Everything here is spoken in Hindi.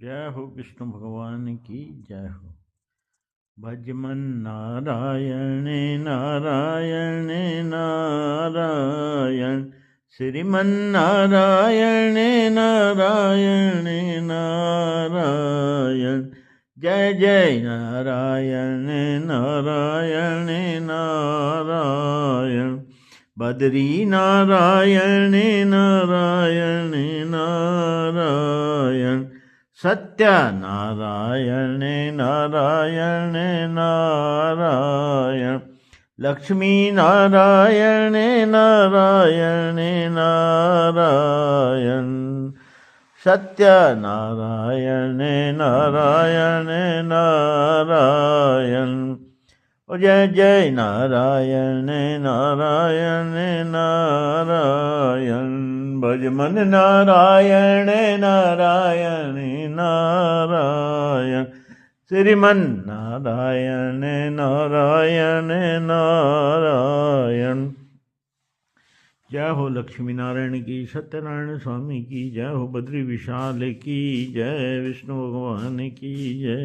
जय हो विष्णु भगवान की जय हो। भज मन नारायण नारायण नारायण, श्रीमन नारायण नारायण नारायण, जय जय नारायण नारायण नारायण, बद्री नारायण नारायण नारायण, सत्य नारायण नारायण नारायण, लक्ष्मी नारायण नारायण नारायण, सत्य नारायण नारायण नारायण, जय जय नारायण नारायण नारायण, भज मन नारायण नारायण नारायण, श्रीमन नारायण नारायण नारायण। जय हो लक्ष्मी नारायण की, सत्यनारायण स्वामी की जय हो, बद्री विशाल की जय, विष्णु भगवान की जय।